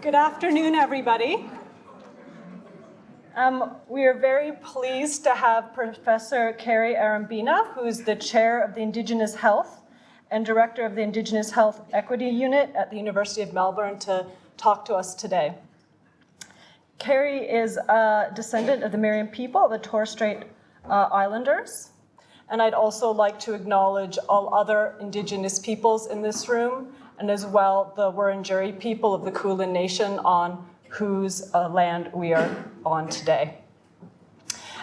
Good afternoon, everybody. We are very pleased to have Professor Kerry Arabena, who is the chair of the Indigenous Health and director of the Indigenous Health Equity Unit at the University of Melbourne, to talk to us today. Kerry is a descendant of the Meriam people of the Torres Strait Islanders, and I'd also like to acknowledge all other Indigenous peoples in this room, and as well the Wurundjeri people of the Kulin Nation, on whose land we are on today.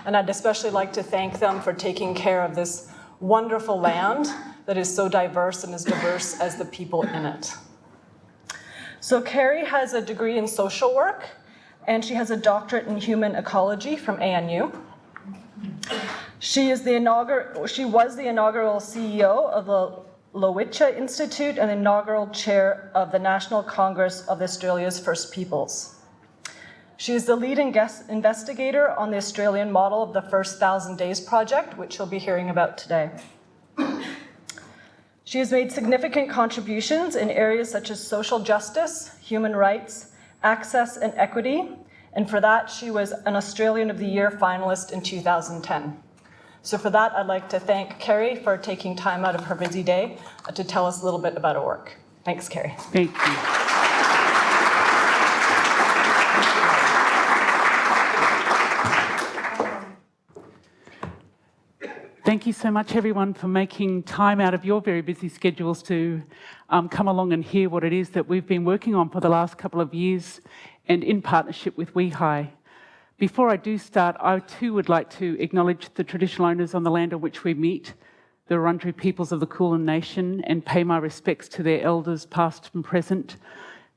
And I'd especially like to thank them for taking care of this wonderful land that is so diverse and as diverse as the people in it. So Kerry has a degree in social work, and she has a doctorate in human ecology from ANU. She was the inaugural CEO of the WEHI Institute and the inaugural chair of the National Congress of Australia's First Peoples. She is the lead investigator on the Australian model of the First 1,000 Days project, which you'll be hearing about today. She has made significant contributions in areas such as social justice, human rights, access, and equity, and for that she was an Australian of the Year finalist in 2010. So for that, I'd like to thank Kerry for taking time out of her busy day to tell us a little bit about her work. Thanks, Kerry. Thank you. Thank you so much, everyone, for making time out of your very busy schedules to come along and hear what it is that we've been working on for the last couple of years, and in partnership with WEHI. Before I do start, I too would like to acknowledge the traditional owners on the land on which we meet, the Wurundjeri peoples of the Kulin Nation, and pay my respects to their elders past and present.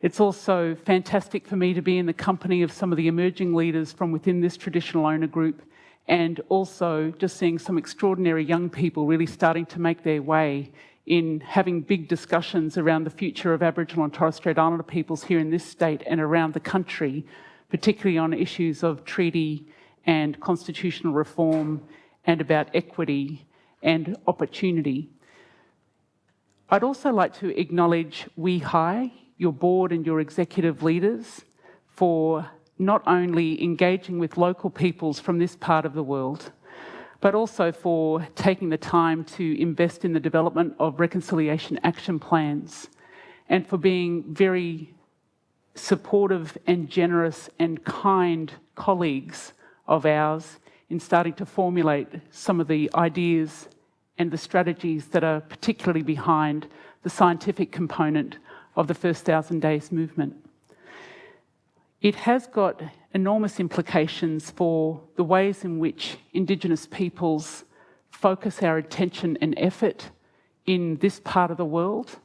It's also fantastic for me to be in the company of some of the emerging leaders from within this traditional owner group, and also just seeing some extraordinary young people really starting to make their way in having big discussions around the future of Aboriginal and Torres Strait Islander peoples here in this state and around the country, particularly on issues of treaty and constitutional reform and about equity and opportunity. I'd also like to acknowledge WEHI, your board and your executive leaders, for not only engaging with local peoples from this part of the world, but also for taking the time to invest in the development of reconciliation action plans, and for being very supportive and generous and kind colleagues of ours in starting to formulate some of the ideas and the strategies that are particularly behind the scientific component of the First 1,000 Days movement. It has got enormous implications for the ways in which Indigenous peoples focus our attention and effort in this part of the world.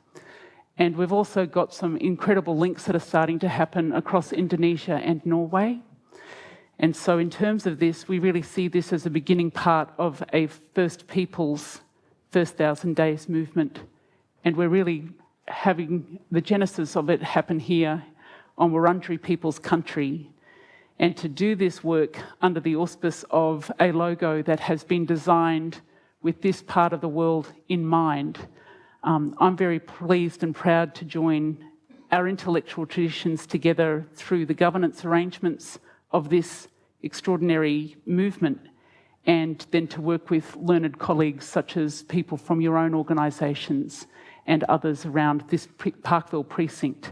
And we've also got some incredible links that are starting to happen across Indonesia and Norway. And so in terms of this, we really see this as a beginning part of a First Peoples, First 1,000 Days movement. And we're really having the genesis of it happen here on Wurundjeri people's country. And to do this work under the auspice of a logo that has been designed with this part of the world in mind, I'm very pleased and proud to join our intellectual traditions together through the governance arrangements of this extraordinary movement, and then to work with learned colleagues such as people from your own organisations and others around this Parkville precinct.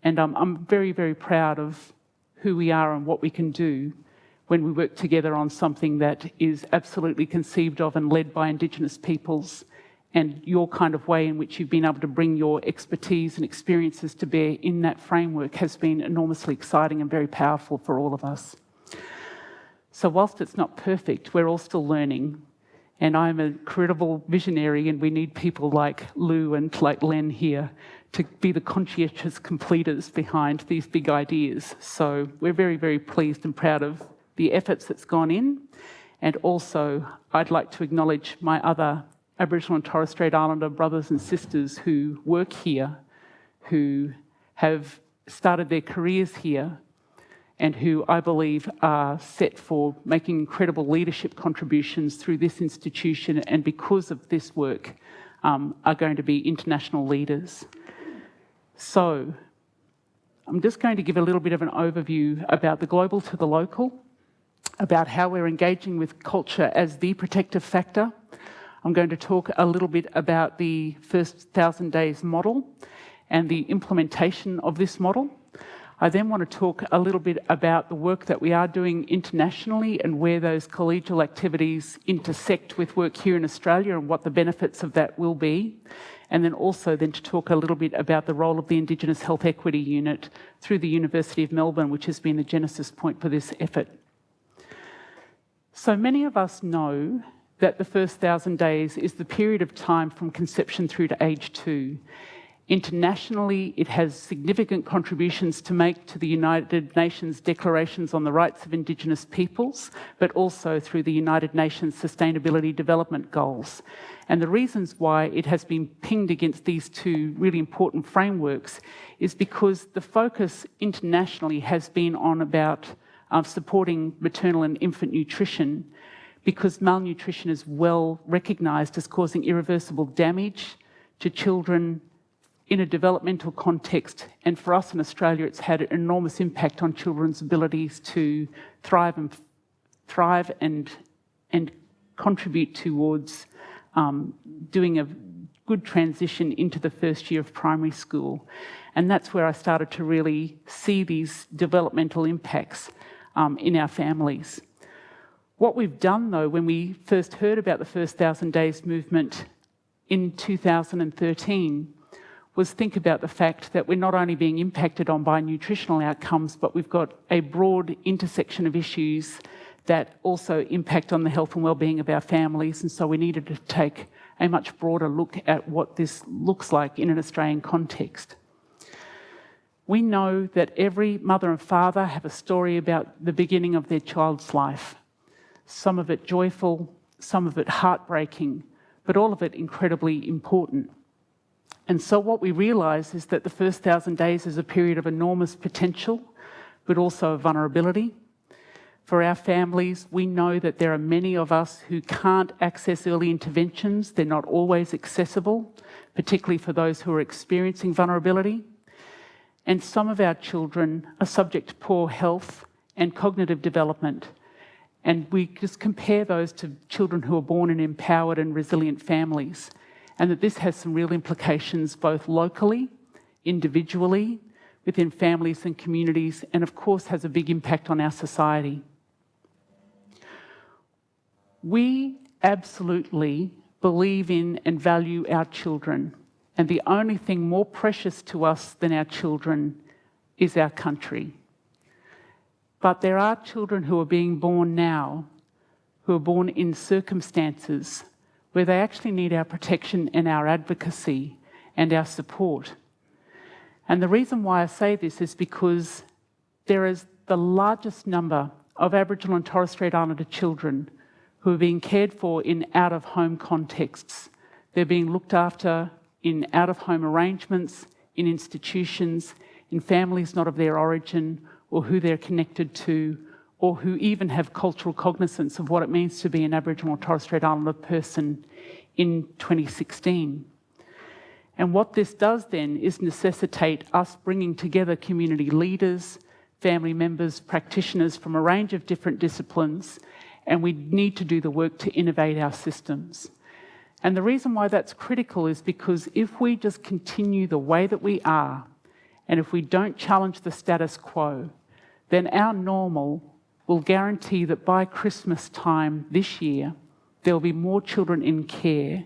And I'm very, very proud of who we are and what we can do when we work together on something that is absolutely conceived of and led by Indigenous peoples, and your kind of way in which you've been able to bring your expertise and experiences to bear in that framework has been enormously exciting and very powerful for all of us. So whilst it's not perfect, we're all still learning, and I'm a credible visionary, and we need people like Lou and like Len here to be the conscientious completers behind these big ideas. So we're very, very pleased and proud of the efforts that's gone in. And also, I'd like to acknowledge my other Aboriginal and Torres Strait Islander brothers and sisters who work here, who have started their careers here, and who I believe are set for making incredible leadership contributions through this institution, and because of this work, are going to be international leaders. So I'm just going to give a little bit of an overview about the global to the local, about how we're engaging with culture as the protective factor. I'm going to talk a little bit about the first 1,000 days model and the implementation of this model. I then want to talk a little bit about the work that we are doing internationally and where those collegial activities intersect with work here in Australia and what the benefits of that will be. And then also to talk a little bit about the role of the Indigenous Health Equity Unit through the University of Melbourne, which has been the genesis point for this effort. So many of us know that the first 1,000 days is the period of time from conception through to age 2. Internationally, it has significant contributions to make to the United Nations declarations on the rights of Indigenous peoples, but also through the United Nations Sustainability Development Goals. And the reasons why it has been pinged against these two really important frameworks is because the focus internationally has been on about supporting maternal and infant nutrition, because malnutrition is well recognised as causing irreversible damage to children in a developmental context, and for us in Australia, it's had an enormous impact on children's abilities to thrive and contribute towards doing a good transition into the first year of primary school. And that's where I started to really see these developmental impacts in our families. What we've done, though, when we first heard about the first 1,000 days movement in 2013, was think about the fact that we're not only being impacted on by nutritional outcomes, but we've got a broad intersection of issues that also impact on the health and well-being of our families. And so we needed to take a much broader look at what this looks like in an Australian context. We know that every mother and father have a story about the beginning of their child's life. Some of it joyful, some of it heartbreaking, but all of it incredibly important. And so what we realise is that the first 1,000 days is a period of enormous potential, but also of vulnerability. For our families, we know that there are many of us who can't access early interventions. They're not always accessible, particularly for those who are experiencing vulnerability. And some of our children are subject to poor health and cognitive development. And we just compare those to children who are born in empowered and resilient families. And that this has some real implications both locally, individually, within families and communities, and of course has a big impact on our society. We absolutely believe in and value our children, and the only thing more precious to us than our children is our country. But there are children who are being born now, who are born in circumstances where they actually need our protection and our advocacy and our support. And the reason why I say this is because there is the largest number of Aboriginal and Torres Strait Islander children who are being cared for in out-of-home contexts. They're being looked after in out-of-home arrangements, in institutions, in families not of their origin or who they're connected to, or who even have cultural cognizance of what it means to be an Aboriginal or Torres Strait Islander person in 2016. And what this does then is necessitate us bringing together community leaders, family members, practitioners from a range of different disciplines, and we need to do the work to innovate our systems. And the reason why that's critical is because if we just continue the way that we are, and if we don't challenge the status quo, then our normal will guarantee that by Christmas time this year, there will be more children in care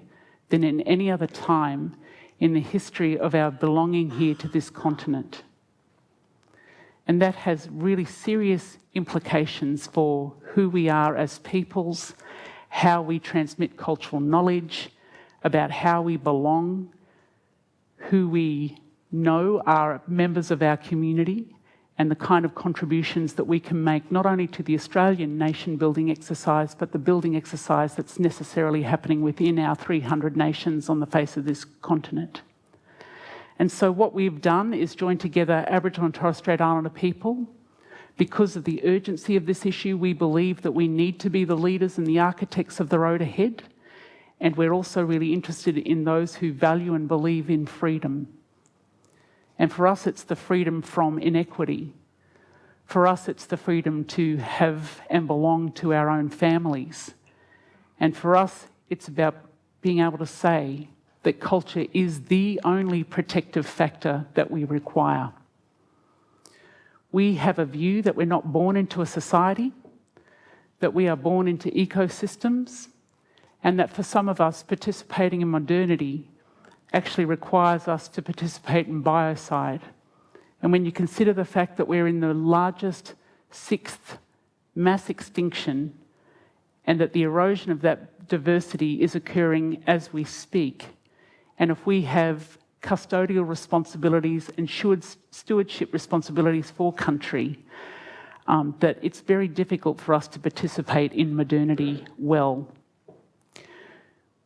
than in any other time in the history of our belonging here to this continent. And that has really serious implications for who we are as peoples, how we transmit cultural knowledge, about how we belong, who we know are members of our community, and the kind of contributions that we can make not only to the Australian nation-building exercise, but the building exercise that's necessarily happening within our 300 nations on the face of this continent. And so what we've done is join together Aboriginal and Torres Strait Islander people. Because of the urgency of this issue, we believe that we need to be the leaders and the architects of the road ahead. And we're also really interested in those who value and believe in freedom. And for us, it's the freedom from inequity. For us, it's the freedom to have and belong to our own families. And for us, it's about being able to say that culture is the only protective factor that we require. We have a view that we're not born into a society, that we are born into ecosystems, and that for some of us, participating in modernity actually requires us to participate in biocide. And when you consider the fact that we're in the largest 6th mass extinction, and that the erosion of that diversity is occurring as we speak, and if we have custodial responsibilities and stewardship responsibilities for country, that it's very difficult for us to participate in modernity well.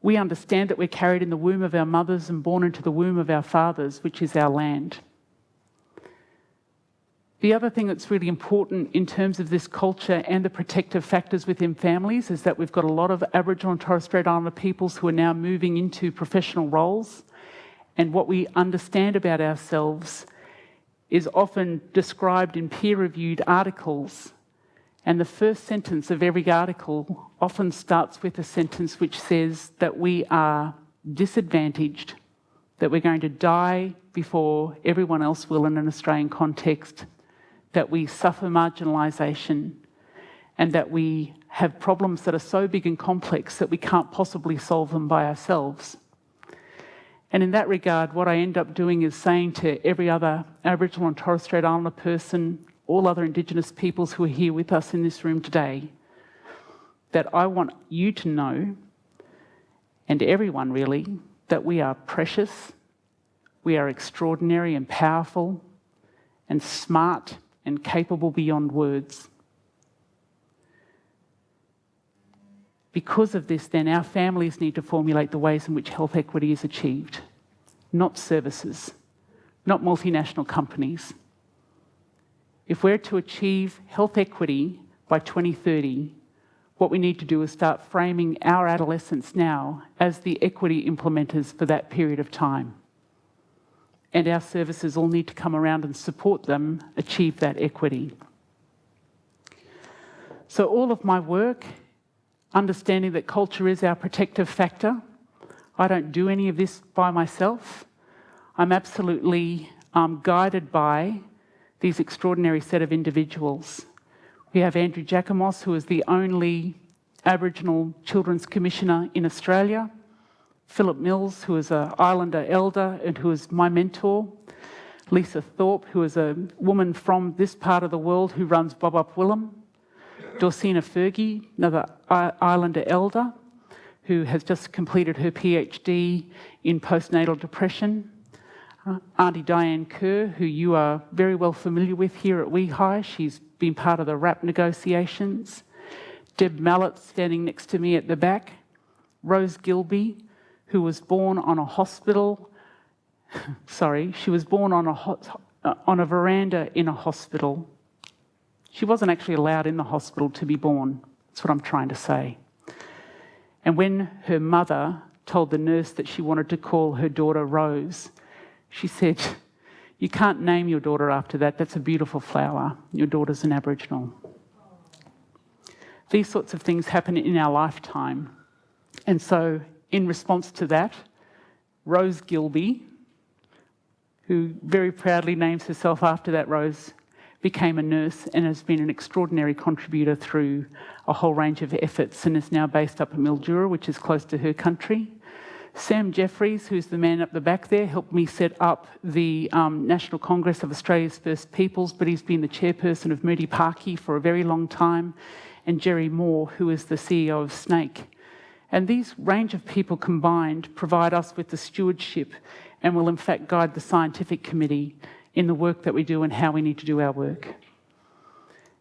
We understand that we're carried in the womb of our mothers and born into the womb of our fathers, which is our land. The other thing that's really important in terms of this culture and the protective factors within families is that we've got a lot of Aboriginal and Torres Strait Islander peoples who are now moving into professional roles. And what we understand about ourselves is often described in peer-reviewed articles. And the first sentence of every article often starts with a sentence which says that we are disadvantaged, that we're going to die before everyone else will in an Australian context, that we suffer marginalisation, and that we have problems that are so big and complex that we can't possibly solve them by ourselves. And in that regard, what I end up doing is saying to every other Aboriginal and Torres Strait Islander person, all other Indigenous peoples who are here with us in this room today, that I want you to know, and everyone really, that we are precious, we are extraordinary and powerful and smart and capable beyond words. Because of this, then, our families need to formulate the ways in which health equity is achieved, not services, not multinational companies. If we're to achieve health equity by 2030, what we need to do is start framing our adolescents now as the equity implementers for that period of time. And our services all need to come around and support them achieve that equity. So all of my work, understanding that culture is our protective factor, I don't do any of this by myself. I'm absolutely guided by these extraordinary set of individuals. We have Andrew Jacomos, who is the only Aboriginal Children's Commissioner in Australia, Philip Mills, who is an Islander elder and who is my mentor, Lisa Thorpe, who is a woman from this part of the world who runs Bob Up Willem, Dorsina Fergie, another Islander elder, who has just completed her PhD in postnatal depression, Auntie Diane Kerr, who you are very well familiar with here at WEHI. She's been part of the RAP negotiations. Deb Mallett, standing next to me at the back. Rose Gilby, who was born on a hospital. She was born on a veranda in a hospital. She wasn't actually allowed in the hospital to be born. That's what I'm trying to say. And when her mother told the nurse that she wanted to call her daughter Rose, she said, "You can't name your daughter after that. That's a beautiful flower. Your daughter's an Aboriginal." These sorts of things happen in our lifetime. And so, in response to that, Rose Gilby, who very proudly names herself after that Rose, became a nurse and has been an extraordinary contributor through a whole range of efforts and is now based up in Mildura, which is close to her country. Sam Jeffries, who's the man up the back there, helped me set up the National Congress of Australia's First Peoples, but he's been the chairperson of Moody Parky for a very long time, and Jerry Moore, who is the CEO of Snake. And these range of people combined provide us with the stewardship and will in fact guide the scientific committee in the work that we do and how we need to do our work.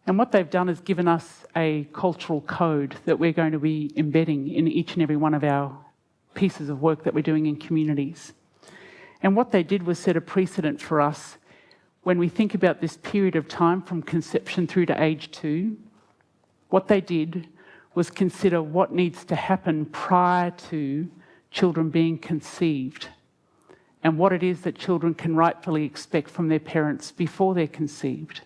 And what they've done is given us a cultural code that we're going to be embedding in each and every one of our pieces of work that we're doing in communities. And what they did was set a precedent for us when we think about this period of time from conception through to age 2. What they did was consider what needs to happen prior to children being conceived. and what it is that children can rightfully expect from their parents before they're conceived.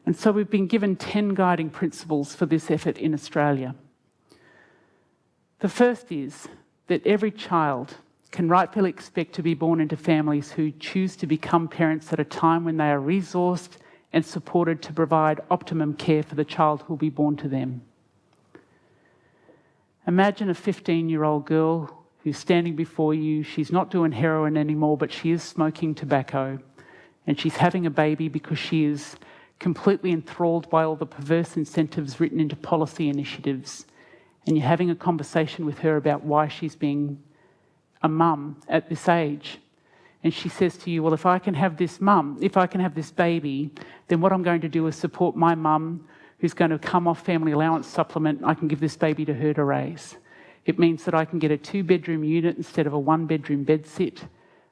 And so we've been given 10 guiding principles for this effort in Australia. The first is that every child can rightfully expect to be born into families who choose to become parents at a time when they are resourced and supported to provide optimum care for the child who will be born to them. Imagine a 15-year-old girl who's standing before you. She's not doing heroin anymore, but she is smoking tobacco, and she's having a baby because she is completely enthralled by all the perverse incentives written into policy initiatives. And you're having a conversation with her about why she's being a mum at this age. And she says to you, well, if I can have this baby, then what I'm going to do is support my mum who's going to come off family allowance supplement. I can give this baby to her to raise. It means that I can get a 2-bedroom unit instead of a 1-bedroom bedsit.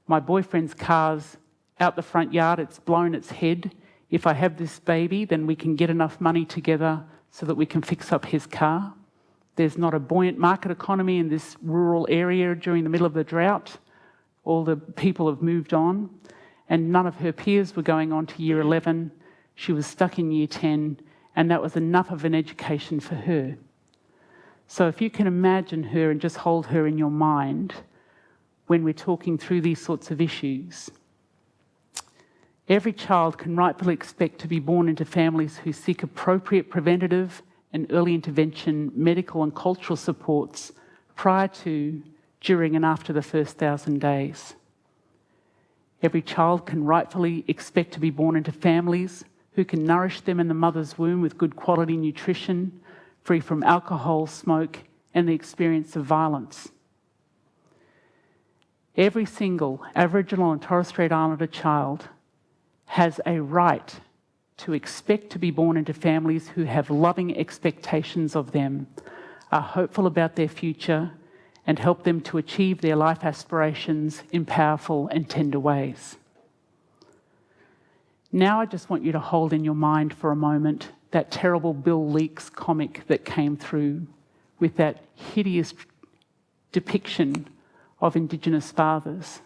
My boyfriend's car's out the front yard, it's blown its head. If I have this baby, then we can get enough money together so that we can fix up his car. There's not a buoyant market economy in this rural area during the middle of the drought. All the people have moved on, and none of her peers were going on to year 11. She was stuck in year 10, and that was enough of an education for her. So if you can imagine her and just hold her in your mind when we're talking through these sorts of issues. Every child can rightfully expect to be born into families who seek appropriate preventative and early intervention medical and cultural supports prior to, during and after the first 1,000 days. Every child can rightfully expect to be born into families who can nourish them in the mother's womb with good quality nutrition, free from alcohol, smoke, and the experience of violence. Every single Aboriginal and Torres Strait Islander child has a right to expect to be born into families who have loving expectations of them, are hopeful about their future, and help them to achieve their life aspirations in powerful and tender ways. Now I just want you to hold in your mind for a moment that terrible Bill Leakes comic that came through with that hideous depiction of Indigenous fathers.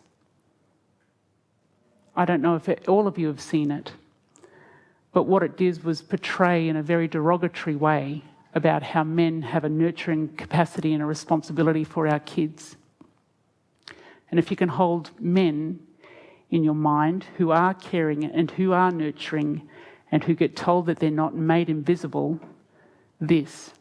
I don't know if all of you have seen it, but what it did was portray in a very derogatory way about how men have a nurturing capacity and a responsibility for our kids. And if you can hold men in your mind who are caring and who are nurturing and who get told that they're not made invisible, this.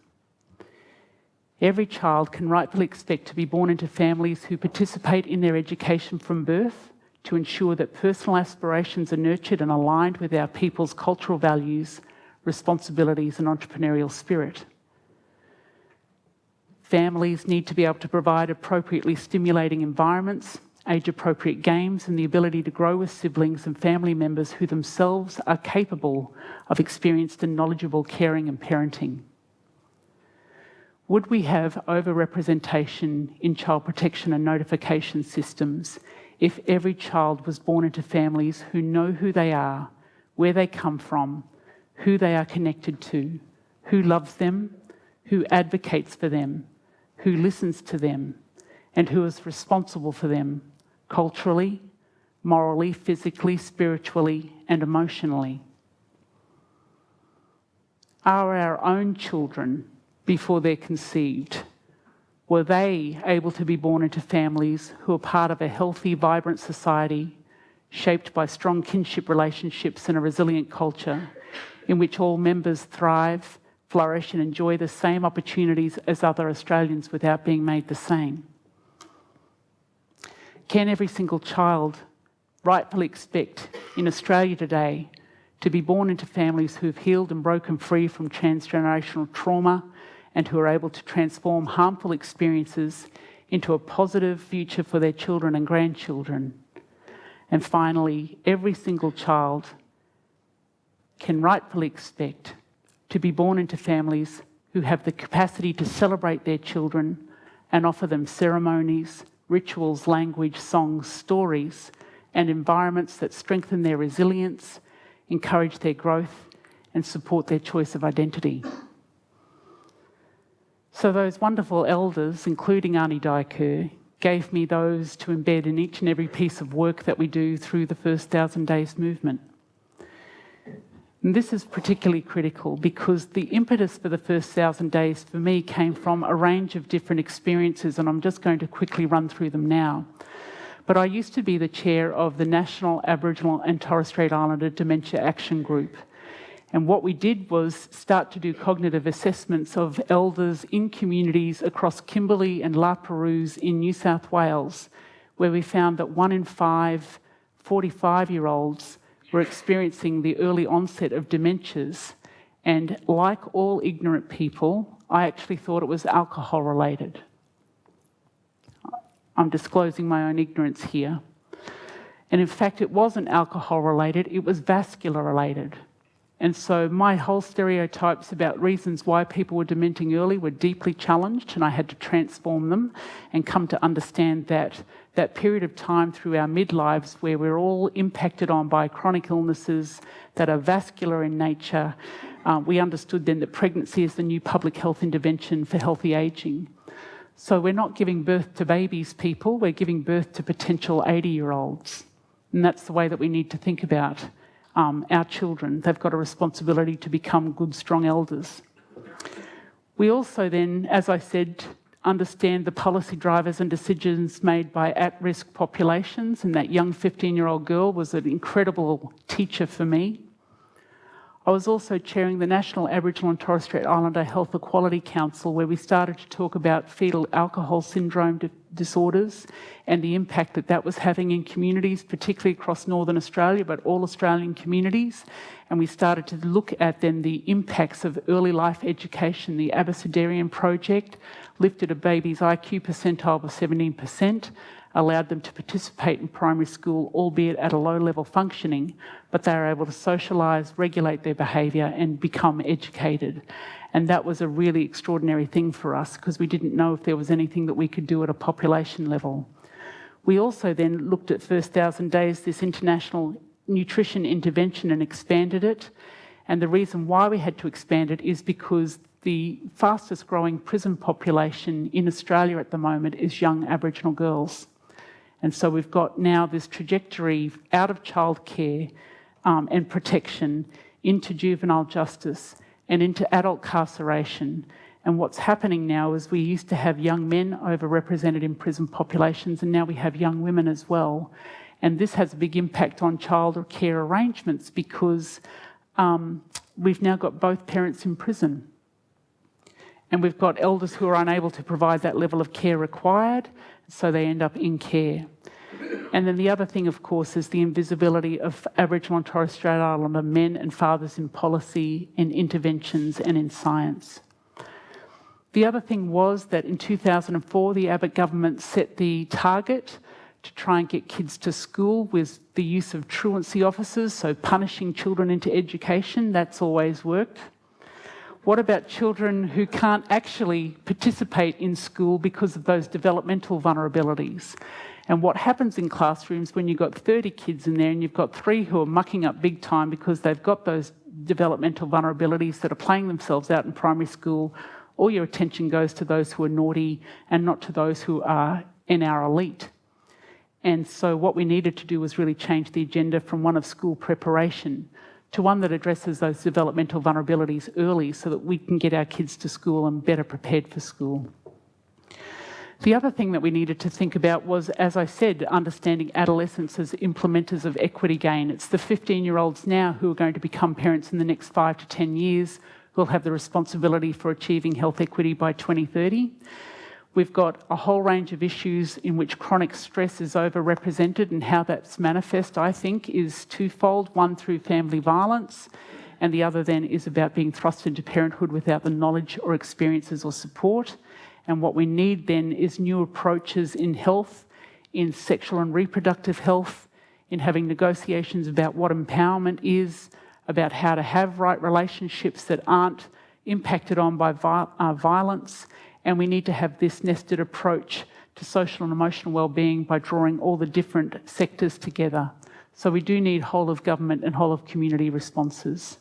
Every child can rightfully expect to be born into families who participate in their education from birth to ensure that personal aspirations are nurtured and aligned with our people's cultural values, responsibilities and entrepreneurial spirit. Families need to be able to provide appropriately stimulating environments, age-appropriate games and the ability to grow with siblings and family members who themselves are capable of experienced and knowledgeable caring and parenting. Would we have overrepresentation in child protection and notification systems if every child was born into families who know who they are, where they come from, who they are connected to, who loves them, who advocates for them, who listens to them, and who is responsible for them culturally, morally, physically, spiritually, and emotionally? Are our own children, before they're conceived, were they able to be born into families who are part of a healthy, vibrant society, shaped by strong kinship relationships and a resilient culture, in which all members thrive, flourish and enjoy the same opportunities as other Australians without being made the same? Can every single child rightfully expect in Australia today to be born into families who've healed and broken free from transgenerational trauma and who are able to transform harmful experiences into a positive future for their children and grandchildren? And finally, every single child can rightfully expect to be born into families who have the capacity to celebrate their children and offer them ceremonies, rituals, language, songs, stories, and environments that strengthen their resilience, encourage their growth, and support their choice of identity. So those wonderful elders, including Aunty Di Kerr, gave me those to embed in each and every piece of work that we do through the first 1,000 Days movement. And this is particularly critical because the impetus for the first 1,000 days for me came from a range of different experiences, and I'm just going to quickly run through them now. But I used to be the chair of the National Aboriginal and Torres Strait Islander Dementia Action Group. And what we did was start to do cognitive assessments of elders in communities across Kimberley and La Perouse in New South Wales, where we found that 1 in 5 45-year-olds were experiencing the early onset of dementias. And like all ignorant people, I actually thought it was alcohol related. I'm disclosing my own ignorance here. And in fact, it wasn't alcohol related, it was vascular related. And so my whole stereotypes about reasons why people were dementing early were deeply challenged, and I had to transform them and come to understand that that period of time through our midlives where we're all impacted on by chronic illnesses that are vascular in nature, we understood then that pregnancy is the new public health intervention for healthy ageing. So we're not giving birth to babies, people, we're giving birth to potential 80-year-olds. And that's the way that we need to think about our children. They've got a responsibility to become good, strong elders. We also then, as I said, understand the policy drivers and decisions made by at-risk populations, and that young 15-year-old girl was an incredible teacher for me. I was also chairing the National Aboriginal and Torres Strait Islander Health Equality Council, where we started to talk about fetal alcohol syndrome disorders and the impact that that was having in communities, particularly across Northern Australia, but all Australian communities. And we started to look at then the impacts of early life education. The Abecedarian Project lifted a baby's IQ percentile by 17%, allowed them to participate in primary school, albeit at a low level functioning, but they were able to socialise, regulate their behaviour and become educated. And that was a really extraordinary thing for us because we didn't know if there was anything that we could do at a population level. We also then looked at first 1,000 days, this international nutrition intervention, and expanded it. And the reason why we had to expand it is because the fastest growing prison population in Australia at the moment is young Aboriginal girls. And so we've got now this trajectory out of childcare and protection into juvenile justice and into adult carceration. And what's happening now is we used to have young men overrepresented in prison populations, and now we have young women as well. And this has a big impact on child care arrangements because we've now got both parents in prison. And we've got elders who are unable to provide that level of care required, so they end up in care. And then the other thing, of course, is the invisibility of Aboriginal and Torres Strait Islander men and fathers in policy, in interventions and in science. The other thing was that in 2004, the Abbott government set the target to try and get kids to school with the use of truancy officers, so punishing children into education. That's always worked. What about children who can't actually participate in school because of those developmental vulnerabilities? And what happens in classrooms when you've got 30 kids in there and you've got 3 who are mucking up big time because they've got those developmental vulnerabilities that are playing themselves out in primary school, all your attention goes to those who are naughty and not to those who are in our elite. And so what we needed to do was really change the agenda from one of school preparation to one that addresses those developmental vulnerabilities early so that we can get our kids to school and better prepared for school. The other thing that we needed to think about was, as I said, understanding adolescents as implementers of equity gain. It's the 15-year-olds now who are going to become parents in the next 5 to 10 years who will have the responsibility for achieving health equity by 2030. We've got a whole range of issues in which chronic stress is overrepresented, and how that's manifest, I think, is twofold. One, through family violence, and the other then is about being thrust into parenthood without the knowledge or experiences or support. And what we need then is new approaches in health, in sexual and reproductive health, in having negotiations about what empowerment is, about how to have right relationships that aren't impacted on by violence. And we need to have this nested approach to social and emotional well-being by drawing all the different sectors together. So we do need whole of government and whole of community responses.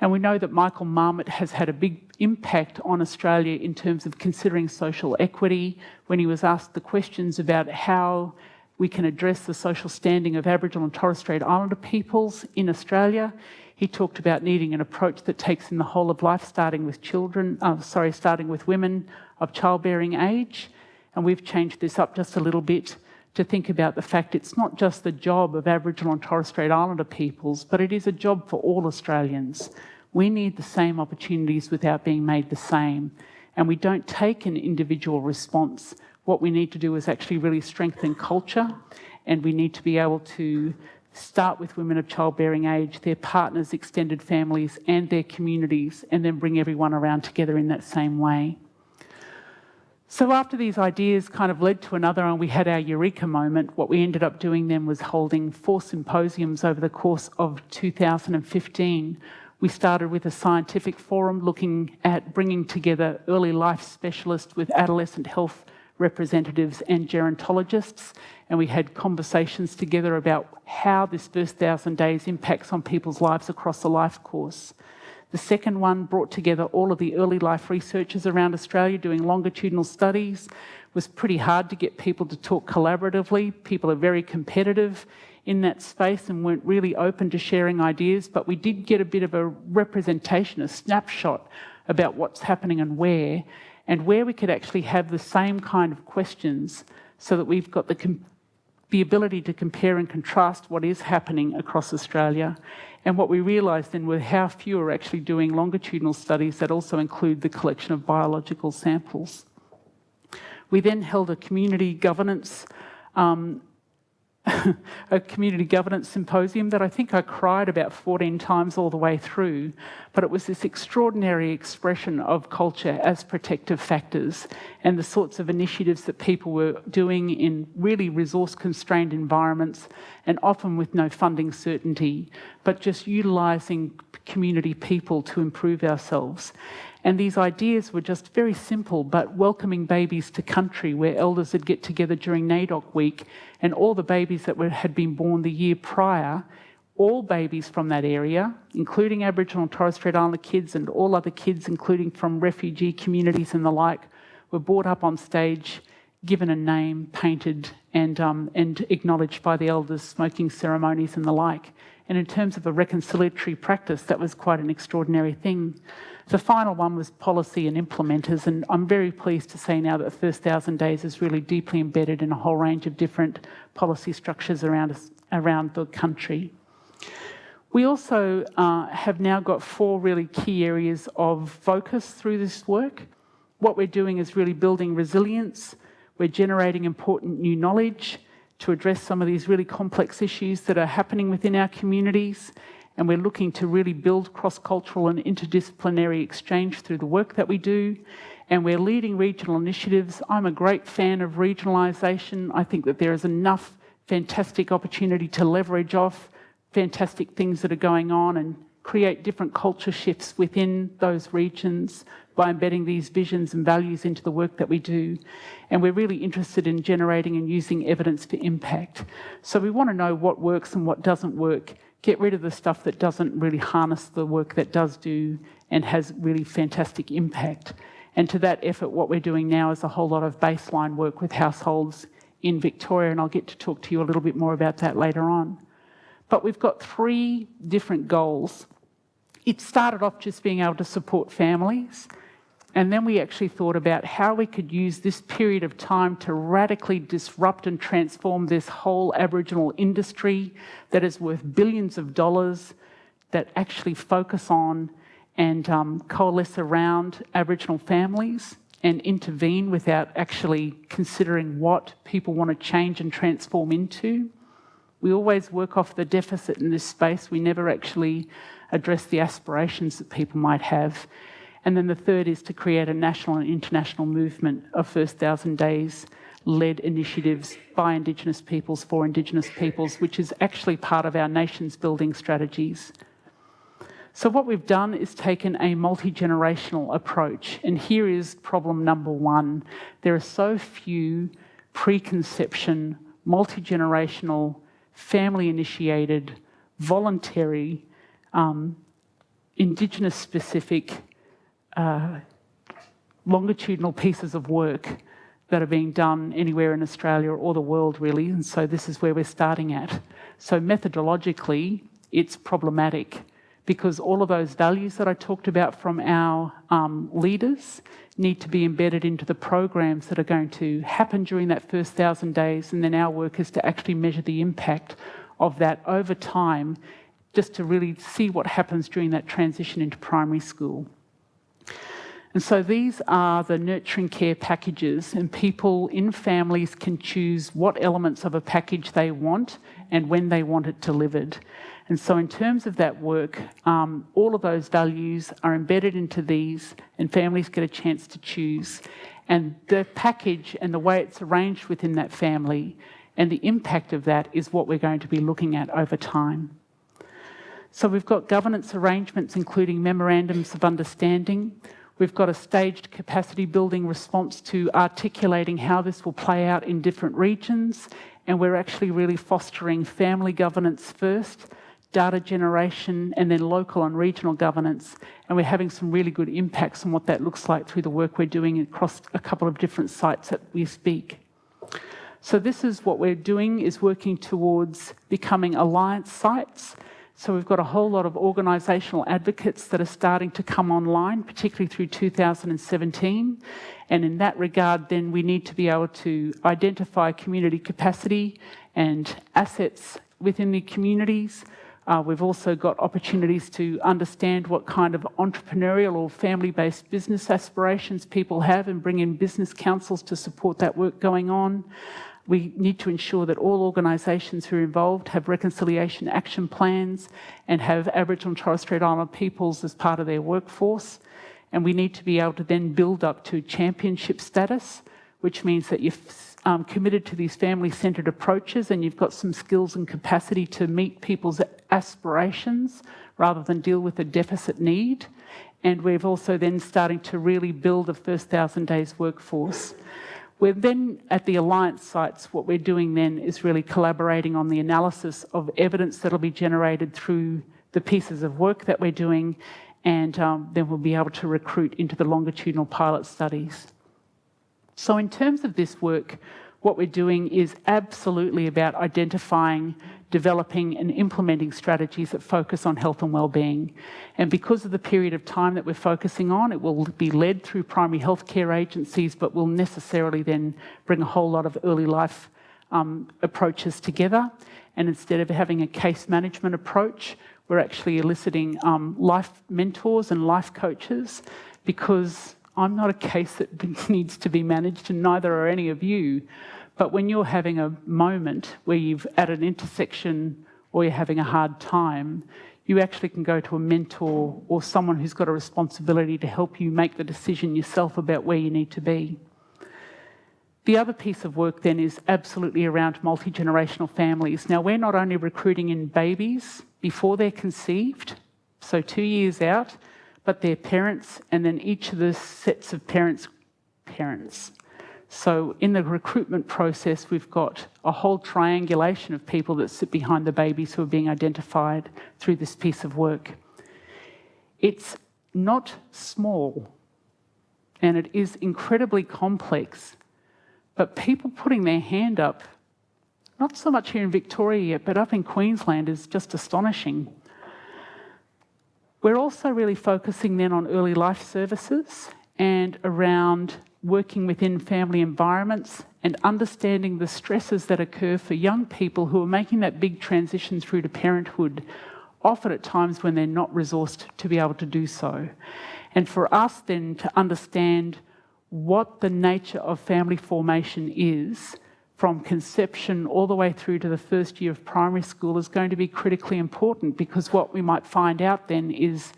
And we know that Michael Marmot has had a big impact on Australia in terms of considering social equity. When he was asked the questions about how we can address the social standing of Aboriginal and Torres Strait Islander peoples in Australia, he talked about needing an approach that takes in the whole of life, starting with women of childbearing age. And we've changed this up just a little bit to think about the fact it's not just the job of Aboriginal and Torres Strait Islander peoples, but it is a job for all Australians. We need the same opportunities without being made the same. And we don't take an individual response. What we need to do is actually really strengthen culture, and we need to be able to start with women of childbearing age, their partners, extended families, and their communities, and then bring everyone around together in that same way. So after these ideas kind of led to another, and we had our eureka moment, what we ended up doing then was holding 4 symposiums over the course of 2015. We started with a scientific forum looking at bringing together early life specialists with adolescent health representatives and gerontologists, and we had conversations together about how this first 1,000 days impacts on people's lives across the life course. The second one brought together all of the early life researchers around Australia doing longitudinal studies. It was pretty hard to get people to talk collaboratively. People are very competitive in that space and weren't really open to sharing ideas, but we did get a bit of a representation, a snapshot about what's happening and where we could actually have the same kind of questions so that we've got the ability to compare and contrast what is happening across Australia. And what we realised then were how few are actually doing longitudinal studies that also include the collection of biological samples. We then held a community governance symposium that I think I cried about 14 times all the way through, but it was this extraordinary expression of culture as protective factors and the sorts of initiatives that people were doing in really resource-constrained environments and often with no funding certainty, but just utilising community people to improve ourselves. And these ideas were just very simple, but welcoming babies to country where elders would get together during NAIDOC week, and all the babies that had been born the year prior, all babies from that area, including Aboriginal and Torres Strait Islander kids and all other kids, including from refugee communities and the like, were brought up on stage, given a name, painted, and acknowledged by the elders, smoking ceremonies and the like. And in terms of a reconciliatory practice, that was quite an extraordinary thing. The final one was policy and implementers, and I'm very pleased to say now that the first 1,000 days is really deeply embedded in a whole range of different policy structures around the country. We also have now got 4 really key areas of focus through this work. What we're doing is really building resilience. We're generating important new knowledge to address some of these really complex issues that are happening within our communities. And we're looking to really build cross-cultural and interdisciplinary exchange through the work that we do. And we're leading regional initiatives. I'm a great fan of regionalisation. I think that there is enough fantastic opportunity to leverage off fantastic things that are going on and create different culture shifts within those regions by embedding these visions and values into the work that we do. And we're really interested in generating and using evidence for impact. So we want to know what works and what doesn't work. Get rid of the stuff that doesn't really harness the work that does do and has really fantastic impact. And to that effort, what we're doing now is a whole lot of baseline work with households in Victoria, and I'll get to talk to you a little bit more about that later on. But we've got 3 different goals. It started off just being able to support families, and then we actually thought about how we could use this period of time to radically disrupt and transform this whole Aboriginal industry that is worth billions of dollars, that actually focus on and coalesce around Aboriginal families and intervene without actually considering what people want to change and transform into. We always work off the deficit in this space. We never actually address the aspirations that people might have. And then the third is to create a national and international movement of first 1,000 days led initiatives by Indigenous peoples for Indigenous peoples, which is actually part of our nations building strategies. So what we've done is taken a multi-generational approach, and here is problem number 1. There are so few preconception, multi-generational, family-initiated, voluntary Indigenous specific longitudinal pieces of work that are being done anywhere in Australia or the world really, and so this is where we're starting at. So methodologically, it's problematic because all of those values that I talked about from our leaders need to be embedded into the programs that are going to happen during that first 1,000 days, and then our work is to actually measure the impact of that over time, just to really see what happens during that transition into primary school. And so these are the nurturing care packages, and people in families can choose what elements of a package they want and when they want it delivered. And so in terms of that work, all of those values are embedded into these, and families get a chance to choose. And the package and the way it's arranged within that family and the impact of that is what we're going to be looking at over time. So we've got governance arrangements, including memorandums of understanding. We've got a staged capacity building response to articulating how this will play out in different regions, and we're actually really fostering family governance first, data generation, and then local and regional governance, and we're having some really good impacts on what that looks like through the work we're doing across a couple of different sites that we speak. So this is what we're doing, is working towards becoming alliance sites. So we've got a whole lot of organisational advocates that are starting to come online, particularly through 2017. And in that regard, then we need to be able to identify community capacity and assets within the communities. We've also got opportunities to understand what kind of entrepreneurial or family-based business aspirations people have and bring in business councils to support that work going on. We need to ensure that all organisations who are involved have reconciliation action plans and have Aboriginal and Torres Strait Islander peoples as part of their workforce. And we need to be able to then build up to championship status, which means that you've committed to these family-centred approaches and you've got some skills and capacity to meet people's aspirations rather than deal with a deficit need. And we've also then starting to really build a first 1,000 days workforce. We're then at the alliance sites, what we're doing then is really collaborating on the analysis of evidence that'll be generated through the pieces of work that we're doing, and then we'll be able to recruit into the longitudinal pilot studies. So in terms of this work, what we're doing is absolutely about identifying, developing and implementing strategies that focus on health and wellbeing. And because of the period of time that we're focusing on, it will be led through primary healthcare agencies, but will necessarily then bring a whole lot of early life approaches together. And instead of having a case management approach, we're actually eliciting life mentors and life coaches, because I'm not a case that needs to be managed, and neither are any of you. But when you're having a moment where you've at an intersection or you're having a hard time, you actually can go to a mentor or someone who's got a responsibility to help you make the decision yourself about where you need to be. The other piece of work then is absolutely around multi-generational families. Now, we're not only recruiting in babies before they're conceived, so 2 years out, but their parents, and then each of the sets of parents. So in the recruitment process, we've got a whole triangulation of people that sit behind the babies who are being identified through this piece of work. It's not small, and it is incredibly complex, but people putting their hand up, not so much here in Victoria yet, but up in Queensland, is just astonishing. We're also really focusing then on early life services and around working within family environments and understanding the stresses that occur for young people who are making that big transition through to parenthood, often at times when they're not resourced to be able to do so. And for us then to understand what the nature of family formation is from conception all the way through to the first year of primary school is going to be critically important, because what we might find out then is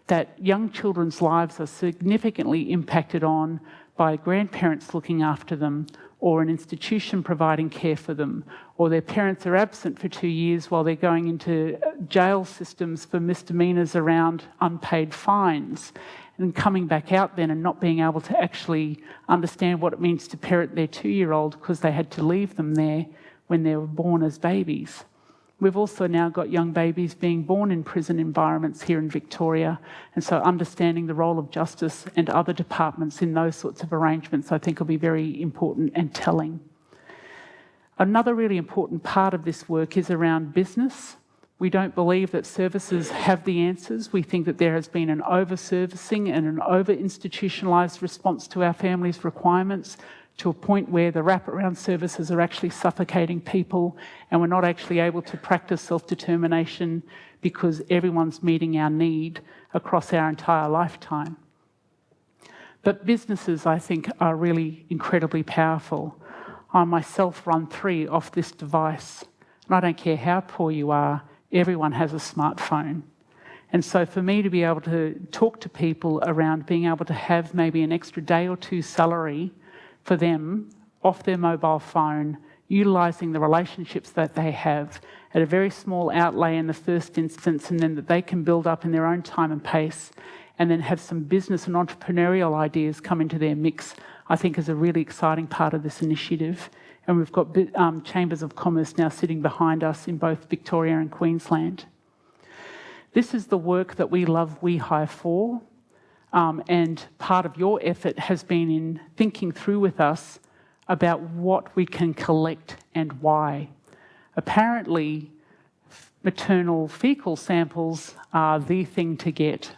that young children's lives are significantly impacted on by grandparents looking after them, or an institution providing care for them, or their parents are absent for 2 years while they're going into jail systems for misdemeanours around unpaid fines, and coming back out then and not being able to actually understand what it means to parent their 2-year-old because they had to leave them there when they were born as babies. We've also now got young babies being born in prison environments here in Victoria, and so understanding the role of justice and other departments in those sorts of arrangements I think will be very important and telling. Another really important part of this work is around business. We don't believe that services have the answers. We think that there has been an over-servicing and an over-institutionalised response to our families' requirements, to a point where the wraparound services are actually suffocating people and we're not actually able to practice self-determination because everyone's meeting our need across our entire lifetime. But businesses, I think, are really incredibly powerful. I myself run 3 off this device, and I don't care how poor you are, everyone has a smartphone. And so for me to be able to talk to people around being able to have maybe an extra day or 2 salary for them off their mobile phone, utilising the relationships that they have at a very small outlay in the first instance, and then that they can build up in their own time and pace, and then have some business and entrepreneurial ideas come into their mix, I think is a really exciting part of this initiative. And we've got chambers of commerce now sitting behind us in both Victoria and Queensland. This is the work that we love WEHI for. And part of your effort has been in thinking through with us about what we can collect and why. Apparently, maternal fecal samples are the thing to get.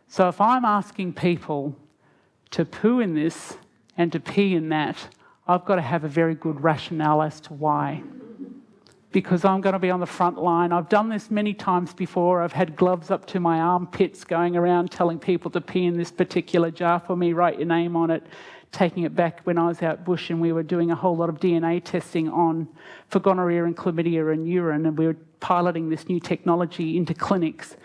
So if I'm asking people to poo in this and to pee in that, I've got to have a very good rationale as to why. Because I'm going to be on the front line. I've done this many times before. I've had gloves up to my armpits going around telling people to pee in this particular jar for me, write your name on it, taking it back when I was out bush and we were doing a whole lot of DNA testing for gonorrhea and chlamydia and urine, and we were piloting this new technology into clinics.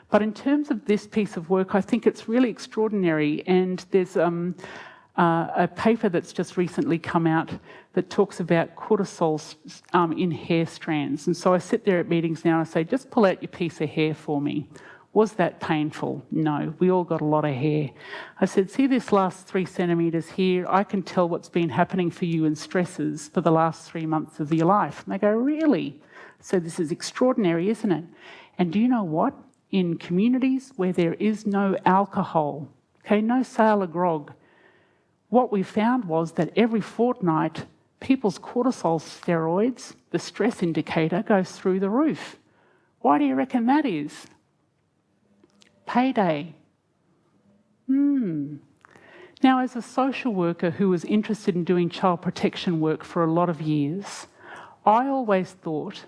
But in terms of this piece of work, I think it's really extraordinary, and there's a paper that's just recently come out that talks about cortisol in hair strands. And so I sit there at meetings now and I say, just pull out your piece of hair for me. Was that painful? No, we all got a lot of hair. I said, see this last 3 centimetres here? I can tell what's been happening for you in stresses for the last 3 months of your life. And they go, really? So this is extraordinary, isn't it? And do you know what? In communities where there is no alcohol, okay, no sale of grog, what we found was that every fortnight, people's cortisol steroids, the stress indicator, goes through the roof. Why do you reckon that is? Payday. Now, as a social worker who was interested in doing child protection work for a lot of years, I always thought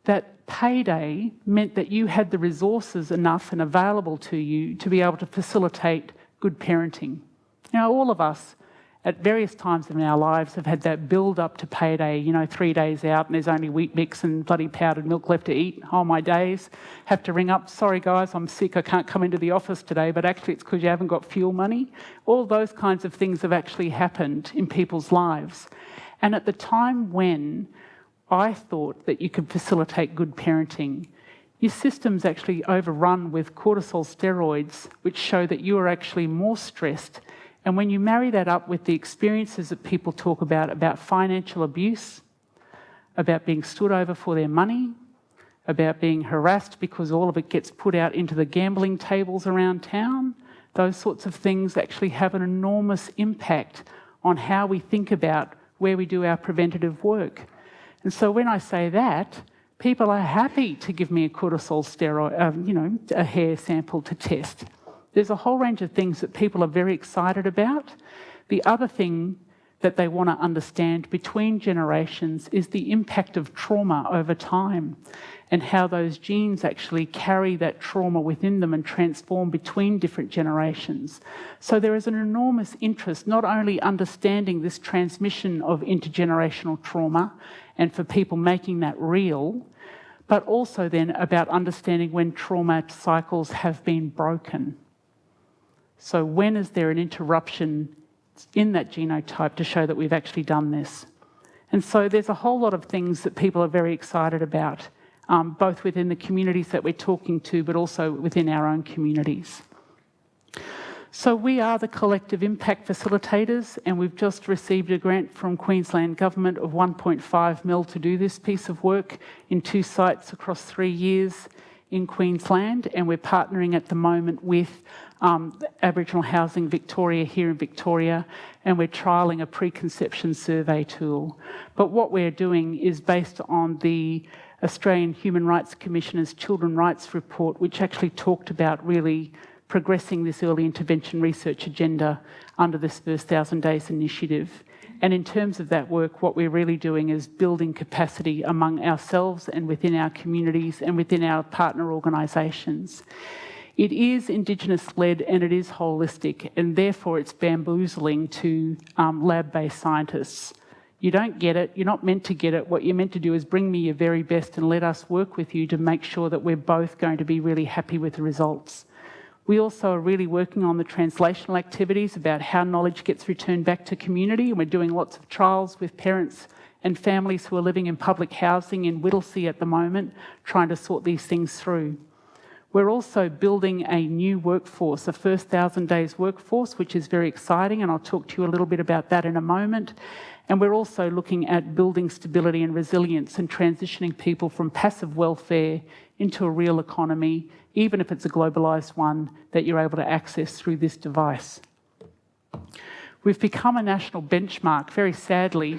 that payday meant that you had the resources enough and available to you to be able to facilitate good parenting. Now, all of us at various times in our lives have had that build up to payday, 3 days out and there's only wheat mix and bloody powdered milk left to eat. Oh, my days. Have to ring up, sorry guys, I'm sick, I can't come into the office today, but actually it's because you haven't got fuel money. All those kinds of things have actually happened in people's lives. And at the time when I thought that you could facilitate good parenting, your system's actually overrun with cortisol steroids, which show that you are actually more stressed. And when you marry that up with the experiences that people talk about financial abuse, about being stood over for their money, about being harassed because all of it gets put out into the gambling tables around town, those sorts of things actually have an enormous impact on how we think about where we do our preventative work. And so when I say that, people are happy to give me a cortisol steroid, a hair sample to test. There's a whole range of things that people are very excited about. The other thing that they want to understand between generations is the impact of trauma over time and how those genes actually carry that trauma within them and transform between different generations. So there is an enormous interest, not only understanding this transmission of intergenerational trauma and for people making that real, but also then about understanding when trauma cycles have been broken. So when is there an interruption in that genotype to show that we've actually done this? And so there's a whole lot of things that people are very excited about, both within the communities that we're talking to, but also within our own communities. So we are the collective impact facilitators, and we've just received a grant from Queensland Government of 1.5 mil to do this piece of work in 2 sites across 3 years in Queensland, and we're partnering at the moment with Aboriginal Housing Victoria here in Victoria, and we're trialling a preconception survey tool. But what we're doing is based on the Australian Human Rights Commissioner's Children's Rights Report, which actually talked about really progressing this early intervention research agenda under this First 1,000 Days initiative. And in terms of that work, what we're really doing is building capacity among ourselves and within our communities and within our partner organisations. It is Indigenous-led and it is holistic, and therefore it's bamboozling to lab-based scientists. You don't get it, you're not meant to get it. What you're meant to do is bring me your very best and let us work with you to make sure that we're both going to be really happy with the results. We also are really working on the translational activities about how knowledge gets returned back to community, and we're doing lots of trials with parents and families who are living in public housing in Whittlesea at the moment, trying to sort these things through. We're also building a new workforce, a First 1,000 Days workforce, which is very exciting, and I'll talk to you a little bit about that in a moment. And we're also looking at building stability and resilience and transitioning people from passive welfare into a real economy, even if it's a globalised one that you're able to access through this device. We've become a national benchmark. Very sadly,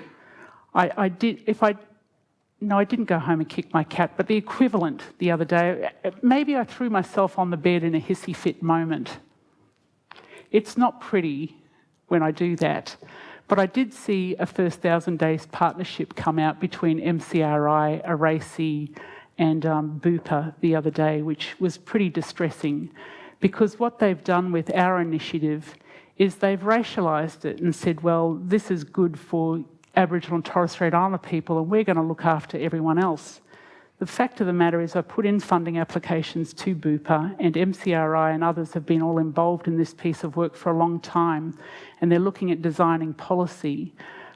I didn't go home and kick my cat, but the equivalent the other day, maybe I threw myself on the bed in a hissy fit moment. It's not pretty when I do that, but I did see a First 1,000 Days partnership come out between MCRI, ARACI and Bupa the other day, which was pretty distressing, because what they've done with our initiative is they've racialised it and said, well, this is good for Aboriginal and Torres Strait Islander people and we're going to look after everyone else. The fact of the matter is I put in funding applications to Bupa, and MCRI and others have been all involved in this piece of work for a long time, and they're looking at designing policy.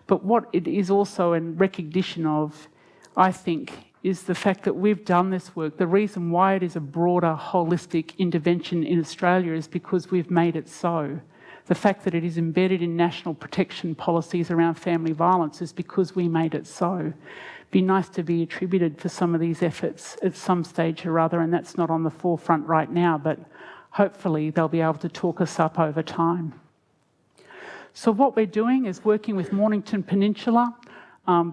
But what it is also in recognition of, I think, is the fact that we've done this work. The reason why it is a broader, holistic intervention in Australia is because we've made it so. The fact that it is embedded in national protection policies around family violence is because we made it so. It'd be nice to be attributed for some of these efforts at some stage or other, and that's not on the forefront right now, but hopefully they'll be able to talk us up over time. So what we're doing is working with Mornington Peninsula.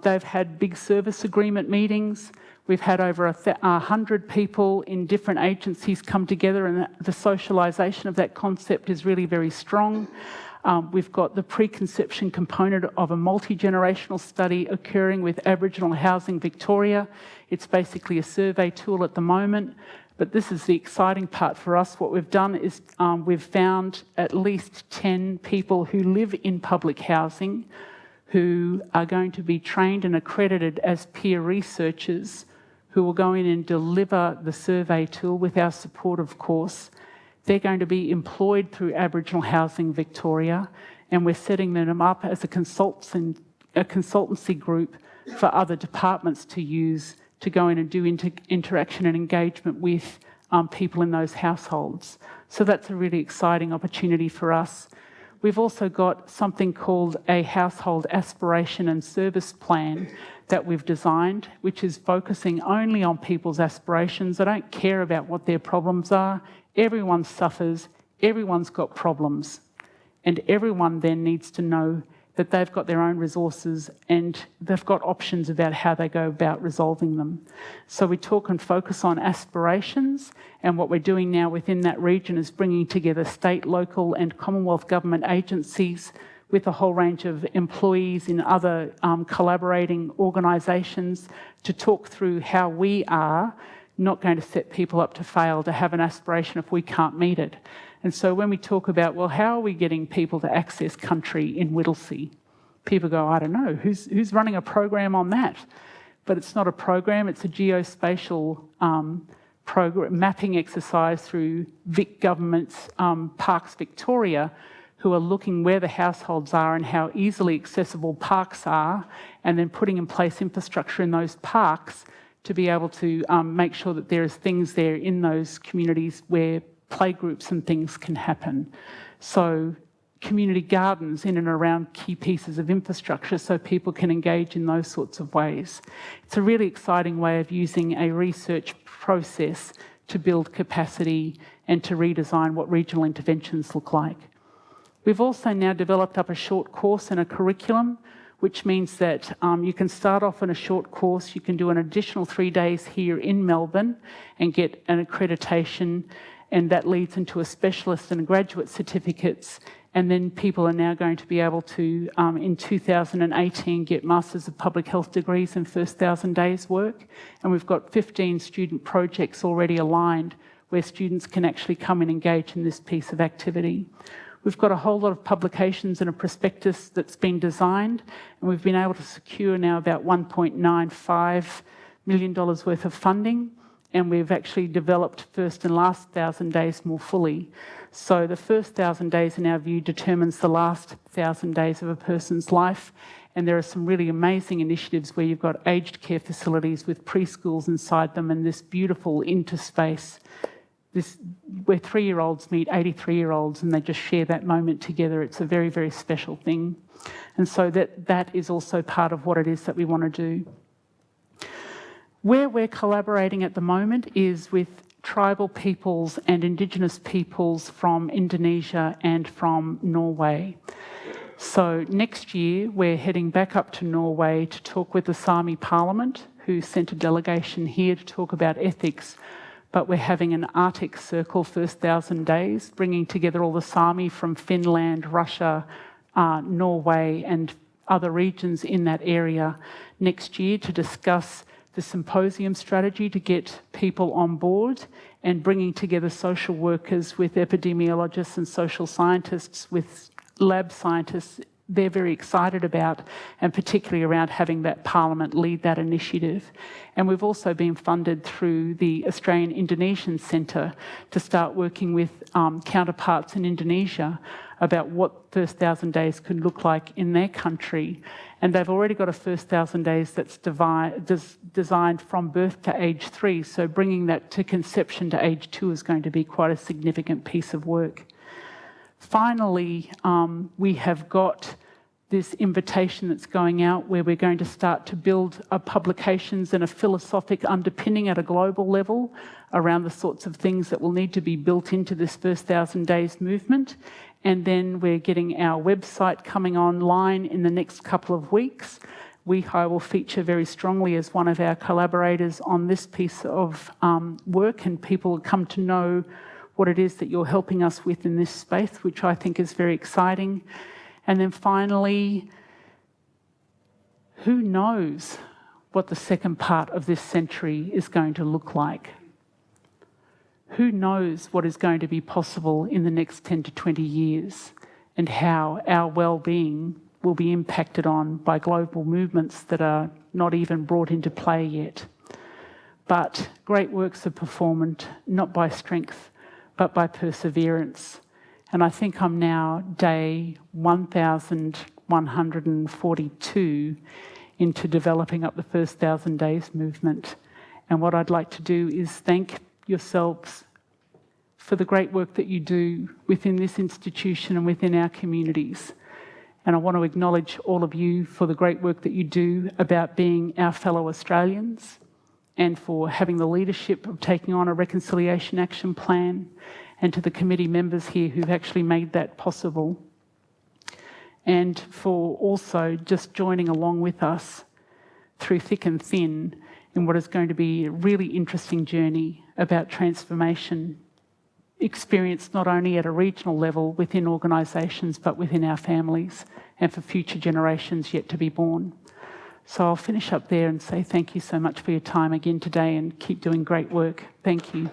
They've had big service agreement meetings. We've had over 100 people in different agencies come together, and the socialisation of that concept is really very strong. We've got the preconception component of a multi-generational study occurring with Aboriginal Housing Victoria. It's basically a survey tool at the moment, but this is the exciting part for us. What we've done is we've found at least 10 people who live in public housing who are going to be trained and accredited as peer researchers who will go in and deliver the survey tool with our support, of course. They're going to be employed through Aboriginal Housing Victoria, and we're setting them up as a consultancy group for other departments to use to go in and do interaction and engagement with people in those households. So that's a really exciting opportunity for us. We've also got something called a household aspiration and service plan that we've designed, which is focusing only on people's aspirations. I don't care about what their problems are. Everyone suffers, everyone's got problems, and everyone then needs to know that they've got their own resources and they've got options about how they go about resolving them. So we talk and focus on aspirations, and what we're doing now within that region is bringing together state, local and Commonwealth government agencies with a whole range of employees in other collaborating organisations to talk through how we are not going to set people up to fail, to have an aspiration if we can't meet it. And so when we talk about, well, how are we getting people to access country in Whittlesea? People go, I don't know, who's running a program on that? But it's not a program, it's a geospatial program, mapping exercise through Vic Government's Parks Victoria, who are looking where the households are and how easily accessible parks are, and then putting in place infrastructure in those parks to be able to make sure that there is things there in those communities where playgroups and things can happen. So community gardens in and around key pieces of infrastructure so people can engage in those sorts of ways. It's a really exciting way of using a research process to build capacity and to redesign what regional interventions look like. We've also now developed up a short course and a curriculum, which means that you can start off in a short course, you can do an additional 3 days here in Melbourne and get an accreditation, and that leads into a specialist and graduate certificates. And then people are now going to be able to, in 2018, get Masters of Public Health degrees in first 1,000 days work. And we've got 15 student projects already aligned where students can actually come and engage in this piece of activity. We've got a whole lot of publications and a prospectus that's been designed, and we've been able to secure now about $1.95 million worth of funding, and we've actually developed first and last 1,000 days more fully. So the first 1,000 days, in our view, determines the last 1,000 days of a person's life. And there are some really amazing initiatives where you've got aged care facilities with preschools inside them and this beautiful interspace, where 3-year-olds meet 83-year-olds and they just share that moment together. It's a very, very special thing. And so that is also part of what it is that we want to do. Where we're collaborating at the moment is with tribal peoples and Indigenous peoples from Indonesia and from Norway. So next year, we're heading back up to Norway to talk with the Sami Parliament, who sent a delegation here to talk about ethics. But we're having an Arctic Circle first 1,000 days, bringing together all the Sami from Finland, Russia, Norway, and other regions in that area next year to discuss the symposium strategy to get people on board, and bringing together social workers with epidemiologists and social scientists with lab scientists. They're very excited about, and particularly around having that Parliament lead that initiative. And we've also been funded through the Australian Indonesian Centre to start working with counterparts in Indonesia about what first 1,000 days could look like in their country. And they've already got a first 1,000 days that's designed from birth to age 3. So bringing that to conception to age 2 is going to be quite a significant piece of work. Finally, we have got this invitation that's going out where we're going to start to build publications and a philosophic underpinning at a global level around the sorts of things that will need to be built into this first 1,000 days movement. And then we're getting our website coming online in the next couple of weeks. WEHI will feature very strongly as one of our collaborators on this piece of work, and people will come to know what it is that you're helping us with in this space, which I think is very exciting. And then finally, who knows what the second part of this century is going to look like? Who knows what is going to be possible in the next 10 to 20 years, and how our well-being will be impacted on by global movements that are not even brought into play yet. But great works are performed not by strength, but by perseverance. And I think I'm now day 1,142 into developing up the first 1,000 days movement. And what I'd like to do is thank yourselves for the great work that you do within this institution and within our communities. And I want to acknowledge all of you for the great work that you do about being our fellow Australians, and for having the leadership of taking on a reconciliation action plan, and to the committee members here who've actually made that possible, and for also just joining along with us through thick and thin in what is going to be a really interesting journey about transformation, experienced not only at a regional level within organisations, but within our families, and for future generations yet to be born. So I'll finish up there and say thank you so much for your time again today, and keep doing great work. Thank you.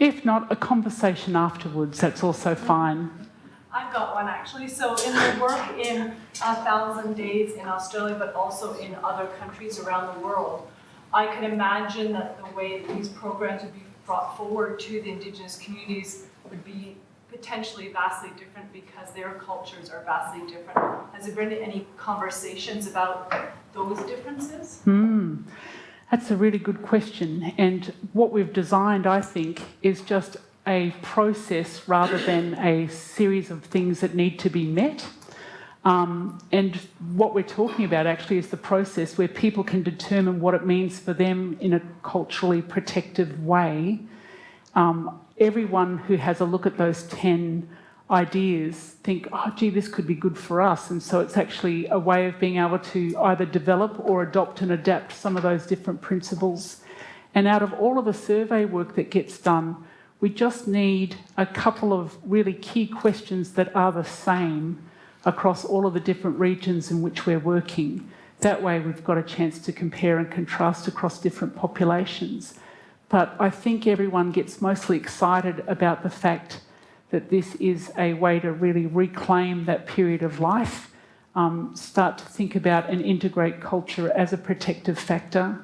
If not, a conversation afterwards, that's also fine. I've got one actually. So in the work in 1,000 days in Australia, but also in other countries around the world, I can imagine that the way that these programs would be brought forward to the Indigenous communities would be potentially vastly different because their cultures are vastly different. Has there been any conversations about those differences? That's a really good question. And what we've designed, I think, is just a process rather than a series of things that need to be met. And what we're talking about actually is the process where people can determine what it means for them in a culturally protective way. Everyone who has a look at those 10 ideas think, oh, gee, this could be good for us. And so it's actually a way of being able to either develop or adopt and adapt some of those different principles. And out of all of the survey work that gets done, we just need a couple of really key questions that are the same across all of the different regions in which we're working. That way we've got a chance to compare and contrast across different populations. But I think everyone gets mostly excited about the fact that this is a way to really reclaim that period of life, start to think about and integrate culture as a protective factor.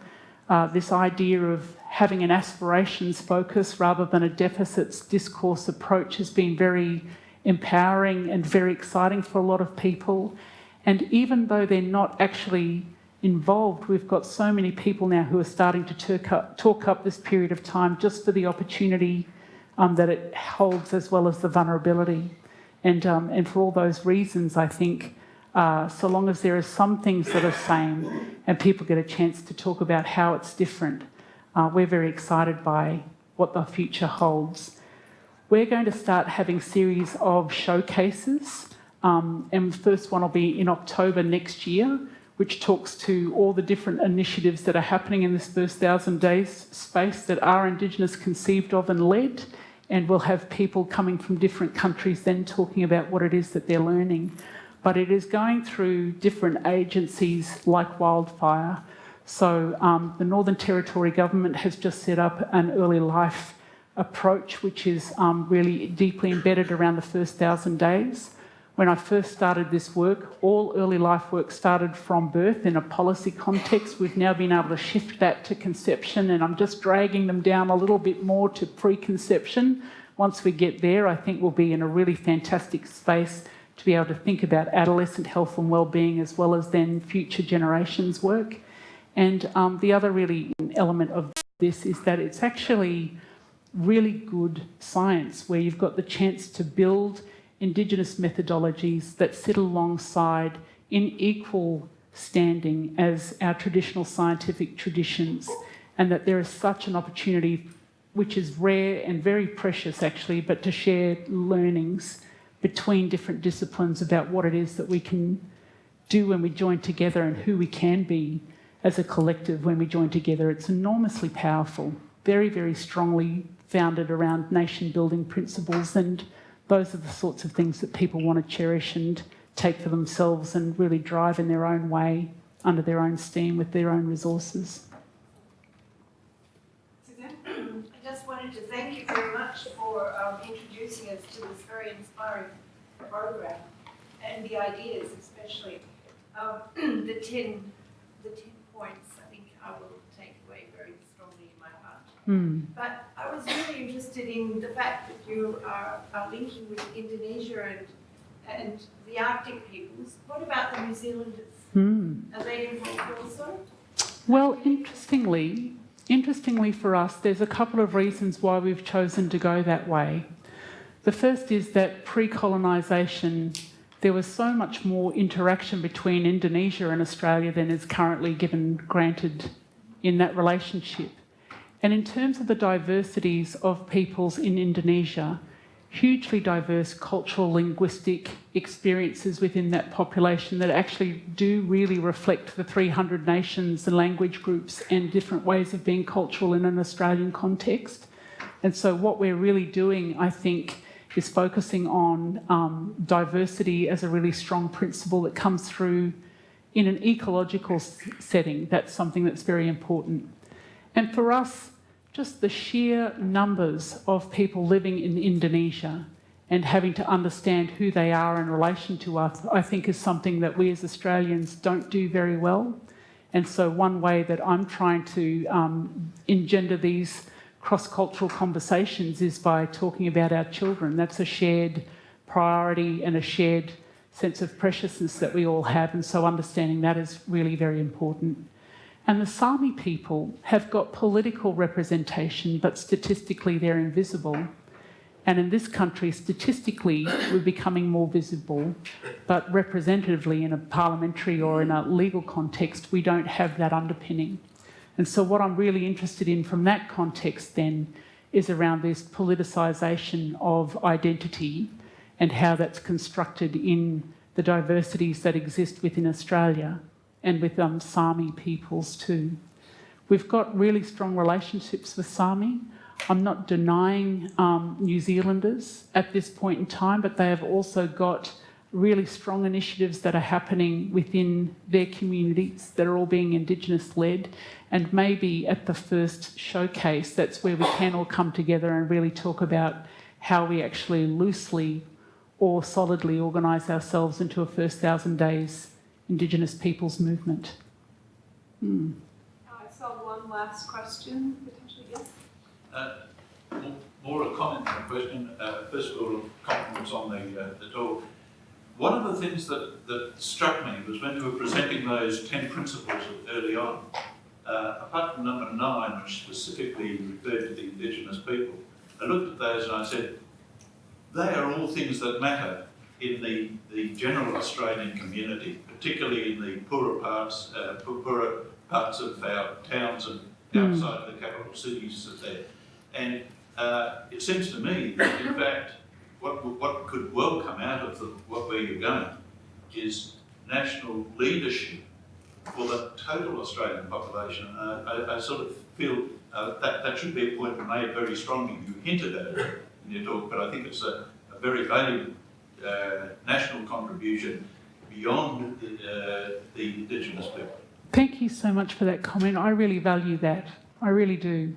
This idea of having an aspirations focus rather than a deficits discourse approach has been very empowering and very exciting for a lot of people. And even though they're not actually involved, we've got so many people now who are starting to talk up this period of time just for the opportunity that it holds, as well as the vulnerability. And for all those reasons, I think, so long as there are some things that are same and people get a chance to talk about how it's different, we're very excited by what the future holds. We're going to start having series of showcases, and the first one will be in October next year, which talks to all the different initiatives that are happening in this first 1,000 days space that are Indigenous conceived of and led. And we'll have people coming from different countries then talking about what it is that they're learning. But it is going through different agencies like wildfire. So the Northern Territory Government has just set up an early life approach, which is really deeply embedded around the first 1,000 days. When I first started this work, all early life work started from birth in a policy context. We've now been able to shift that to conception, and I'm just dragging them down a little bit more to preconception. Once we get there, I think we'll be in a really fantastic space to be able to think about adolescent health and well-being, as well as then future generations' work. And the other really element of this is that it's actually really good science, where you've got the chance to build Indigenous methodologies that sit alongside in equal standing as our traditional scientific traditions, and that there is such an opportunity, which is rare and very precious actually, but to share learnings between different disciplines about what it is that we can do when we join together and who we can be as a collective when we join together. It's enormously powerful, very, very strongly founded around nation building principles, and those are the sorts of things that people want to cherish and take for themselves and really drive in their own way, under their own steam, with their own resources. Suzanne? I just wanted to thank you very much for introducing us to this very inspiring program and the ideas, especially. The 10 points, I think I will take away very strongly in my heart. But I was really interested in the fact that you are linking with Indonesia and the Arctic peoples. What about the New Zealanders? Are they involved also? Well, interestingly for us, there's a couple of reasons why we've chosen to go that way. The first is that pre-colonisation, there was so much more interaction between Indonesia and Australia than is currently granted in that relationship. And in terms of the diversities of peoples in Indonesia, hugely diverse cultural, linguistic experiences within that population that actually do really reflect the 300 nations and language groups and different ways of being cultural in an Australian context. And so what we're really doing, I think, is focusing on diversity as a really strong principle that comes through in an ecological setting. That's something that's very important. And for us, just the sheer numbers of people living in Indonesia and having to understand who they are in relation to us, I think is something that we as Australians don't do very well. And so one way that I'm trying to engender these cross-cultural conversations is by talking about our children. That's a shared priority and a shared sense of preciousness that we all have, and so understanding that is really very important. And the Sami people have got political representation, but statistically they're invisible. And in this country, statistically, we're becoming more visible, but representatively in a parliamentary or in a legal context, we don't have that underpinning. And so what I'm really interested in from that context then is around this politicisation of identity and how that's constructed in the diversities that exist within Australia and with Sami peoples too. We've got really strong relationships with Sami. I'm not denying New Zealanders at this point in time, but they have also got really strong initiatives that are happening within their communities that are all being Indigenous-led. And maybe at the first showcase, that's where we can all come together and really talk about how we actually loosely or solidly organise ourselves into a first 1,000 days Indigenous peoples movement. I saw one last question, potentially, yes? More a comment than a question. First of all, compliments on the talk. One of the things that struck me was when you were presenting those 10 principles early on, apart from number 9, which specifically referred to the Indigenous people, I looked at those and I said, they are all things that matter in the general Australian community, particularly in the poorer parts of our towns and outside the capital cities there. And it seems to me that, in fact, what could well come out of where you're going is national leadership for the total Australian population. I sort of feel that should be a point made very strongly. You hinted at it in your talk, but I think it's a very valuable national contribution beyond the Indigenous people. Thank you so much for that comment. I really value that. I really do.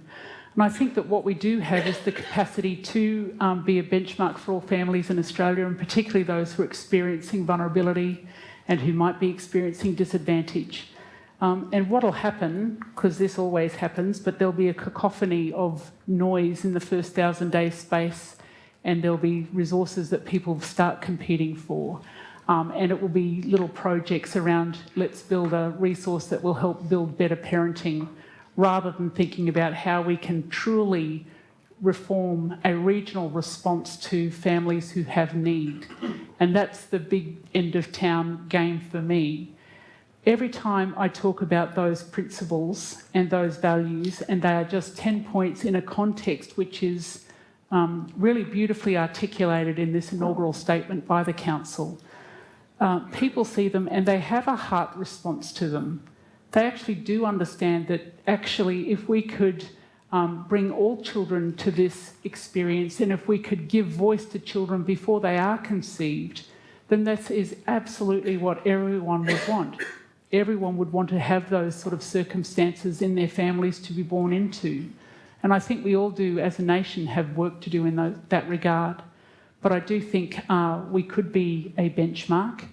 And I think that what we do have is the capacity to be a benchmark for all families in Australia, and particularly those who are experiencing vulnerability and who might be experiencing disadvantage. And what will happen, because this always happens, but there'll be a cacophony of noise in the first 1,000 days space, and there'll be resources that people start competing for. And it will be little projects around, let's build a resource that will help build better parenting, rather than thinking about how we can truly reform a regional response to families who have need. And that's the big end of town game for me. Every time I talk about those principles and those values, and they are just 10 points in a context which is really beautifully articulated in this inaugural statement by the Council, people see them and they have a heart response to them. They actually do understand that actually if we could bring all children to this experience, and if we could give voice to children before they are conceived, then this is absolutely what everyone would want. Everyone would want to have those sort of circumstances in their families to be born into. And I think we all do, as a nation, have work to do in that regard. But I do think we could be a benchmark.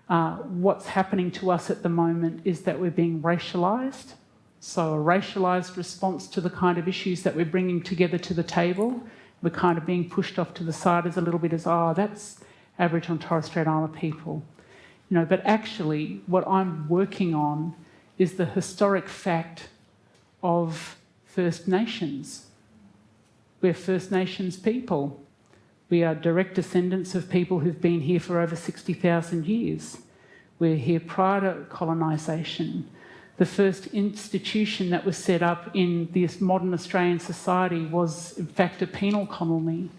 What's happening to us at the moment is that we're being racialised. So a racialised response to the kind of issues that we're bringing together to the table, we're kind of being pushed off to the side as a little bit as, oh, that's Aboriginal and Torres Strait Islander people. You know, but actually what I'm working on is the historic fact of First Nations. We're First Nations people. We are direct descendants of people who've been here for over 60,000 years. We're here prior to colonisation. The first institution that was set up in this modern Australian society was, in fact, a penal colony.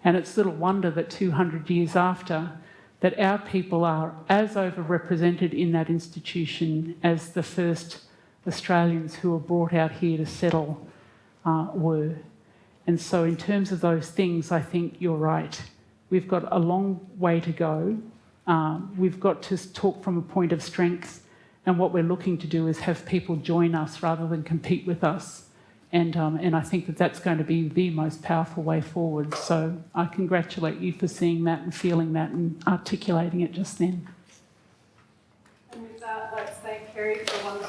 And it's little wonder that 200 years after, that our people are as overrepresented in that institution as the first Australians who were brought out here to settle were. And so in terms of those things, I think you're right. We've got a long way to go. We've got to talk from a point of strength, and what we're looking to do is have people join us rather than compete with us. And I think that that's going to be the most powerful way forward. So I congratulate you for seeing that and feeling that and articulating it just then. And with that, let's thank Kerry for wonderful.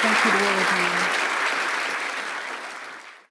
Thank you to all of you.